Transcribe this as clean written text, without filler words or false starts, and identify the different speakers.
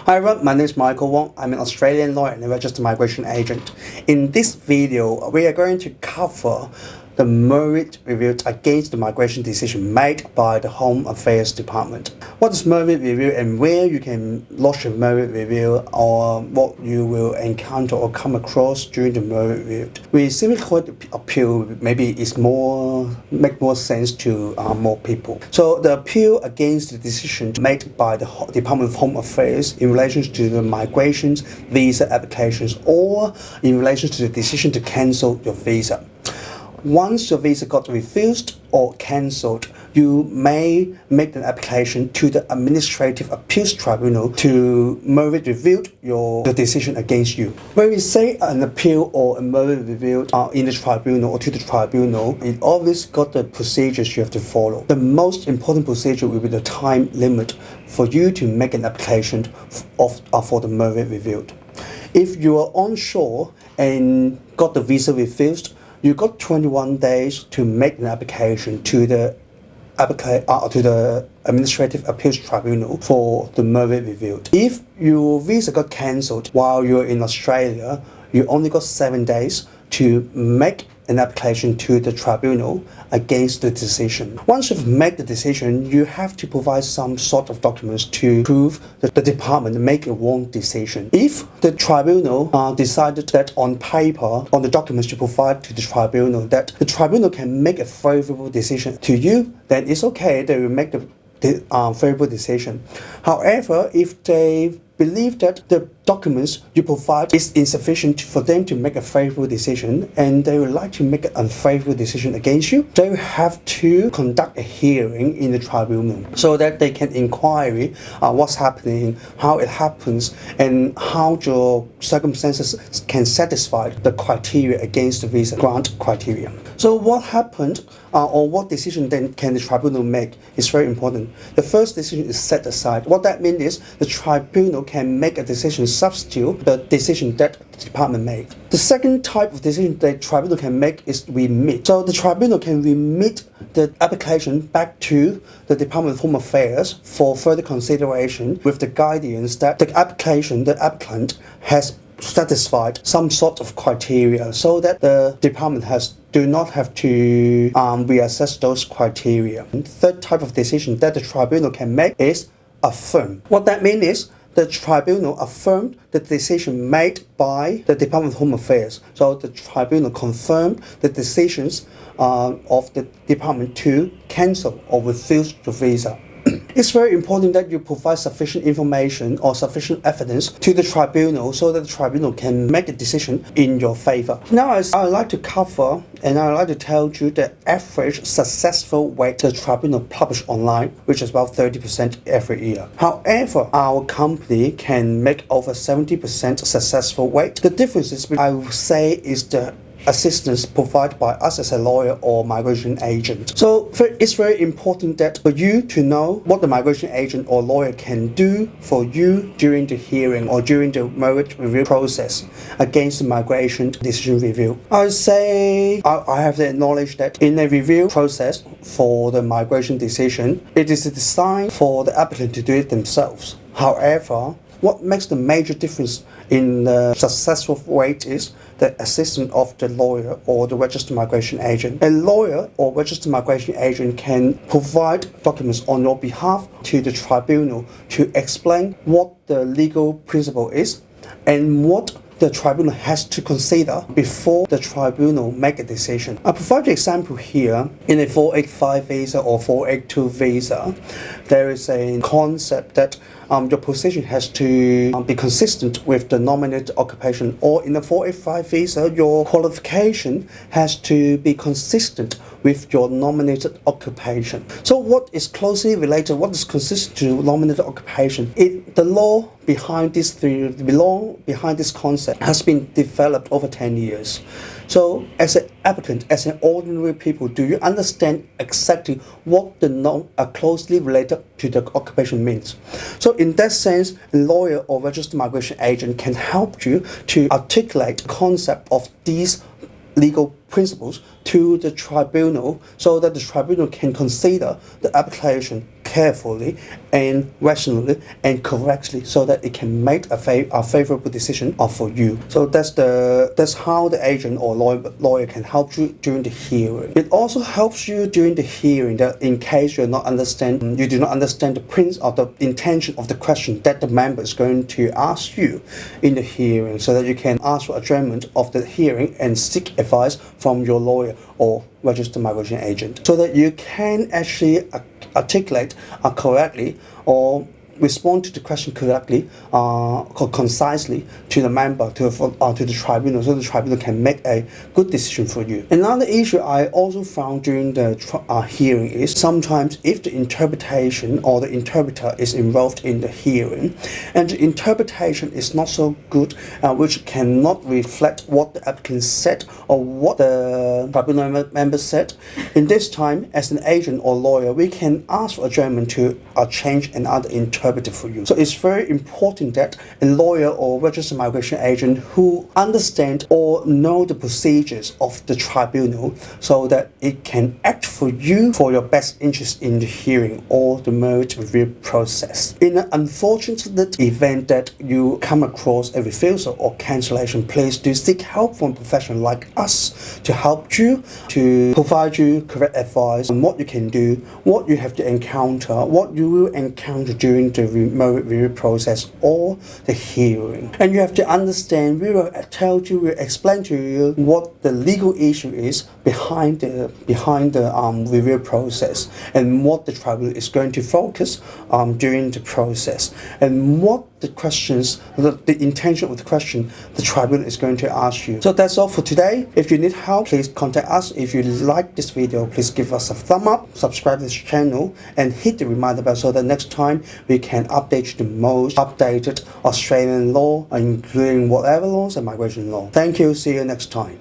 Speaker 1: Hi everyone, my name is Michael Wong. I'm an Australian lawyer and a registered migration agent. In this video, we are going to cover the merit review against the migration decision made by the Home Affairs Department. What is merit review and where you can lodge a merit review, or what you will encounter or come across during the merit review. We simply call it appeal. Maybe it's make more sense to more people. So the appeal against the decision made by the Department of Home Affairs in relation to the migration visa applications, or in relation to the decision to cancel your visa. Once your visa got refused or cancelled, you may make an application to the Administrative Appeals Tribunal to merit review the decision against you. When we say an appeal or a merit review in the tribunal or to the tribunal, it always got the procedures you have to follow. The most important procedure will be the time limit for you to make an application for the merit review. If you are onshore and got the visa refused, you got 21 days to make an application to the Administrative Appeals Tribunal for the merit review. If your visa got cancelled while you're in Australia, you only got 7 days to make an application to the tribunal against the decision. Once you've made the decision, you have to provide some sort of documents to prove that the department made a wrong decision. If the tribunal decided that on paper, on the documents you provide to the tribunal, that the tribunal can make a favorable decision to you, then it's okay, they will make the favorable decision. However, if they believe that the documents you provide is insufficient for them to make a favorable decision, and they would like to make an unfavorable decision against you, they will have to conduct a hearing in the tribunal so that they can inquire what's happening, how it happens, and how your circumstances can satisfy the criteria against the visa grant criteria. So what happened or what decision then can the tribunal make is very important. The first decision is set aside. What that means is the tribunal can make a decision substitute the decision that the department made. The second type of decision the tribunal can make is remit. So the tribunal can remit the application back to the Department of Home Affairs for further consideration with the guidance that the applicant has satisfied some sort of criteria, so that the department do not have to reassess those criteria. And the third type of decision that the tribunal can make is affirm. What that means is the tribunal affirmed the decision made by the Department of Home Affairs. So the tribunal confirmed the decisions of the department to cancel or refuse the visa. It's very important that you provide sufficient information or sufficient evidence to the tribunal so that the tribunal can make a decision in your favor. Now, I would like to cover and I would like to tell you the average successful rate the tribunal publish online, which is about 30% every year. However, our company can make over 70% successful rate. The difference is, I would say, is the assistance provided by us as a lawyer or migration agent. So it's very important that for you to know what the migration agent or lawyer can do for you during the hearing or during the merit review process against the migration decision review. I would say I have to acknowledge that in a review process for the migration decision, it is designed for the applicant to do it themselves. However, what makes the major difference in the successful rate is the assistance of the lawyer or the registered migration agent. A lawyer or registered migration agent can provide documents on your behalf to the tribunal to explain what the legal principle is and what the tribunal has to consider before the tribunal make a decision. I'll provide an example here. In a 485 visa or 482 visa, there is a concept that your position has to be consistent with the nominated occupation, or in a 485 visa, your qualification has to be consistent with your nominated occupation. So what is closely related, what is consistent to nominated occupation? The law behind this theory, behind this concept has been developed over 10 years. So as an applicant, as an ordinary people, do you understand exactly what the closely related to the occupation means? So in that sense, a lawyer or registered migration agent can help you to articulate the concept of these legal principles to the tribunal so that the tribunal can consider the application carefully and rationally and correctly, so that it can make a favorable decision for you. So that's how the agent or lawyer can help you during the hearing. It also helps you during the hearing that in case you do not understand the principle of the intention of the question that the member is going to ask you in the hearing, so that you can ask for adjournment of the hearing and seek advice from your lawyer or registered migration agent, so that you can actually articulate correctly or respond to the question correctly, concisely to the member, to the tribunal, so the tribunal can make a good decision for you. Another issue I also found during the hearing is sometimes if the interpretation or the interpreter is involved in the hearing and the interpretation is not so good, which cannot reflect what the applicant said or what the tribunal member said, in this time as an agent or lawyer we can ask for adjournment to change another interpreter for you. So it's very important that a lawyer or registered migration agent who understand or know the procedures of the tribunal, so that it can act for you for your best interest in the hearing or the merit review process. In an unfortunate event that you come across a refusal or cancellation, please do seek help from a professional like us to help you, to provide you correct advice on what you can do, what you have to encounter, what you will encounter during the merit review process or the hearing. And you have to understand, we will explain to you what the legal issue is behind the review process, and what the tribunal is going to focus during the process, and what the questions, the intention of the question the tribunal is going to ask you. So that's all for today. If you need help, please contact us. If you like this video, please give us a thumb up, subscribe to this channel, and hit the reminder bell so that next time we can update the most updated Australian law, including whatever laws and migration law. Thank you. See you next time.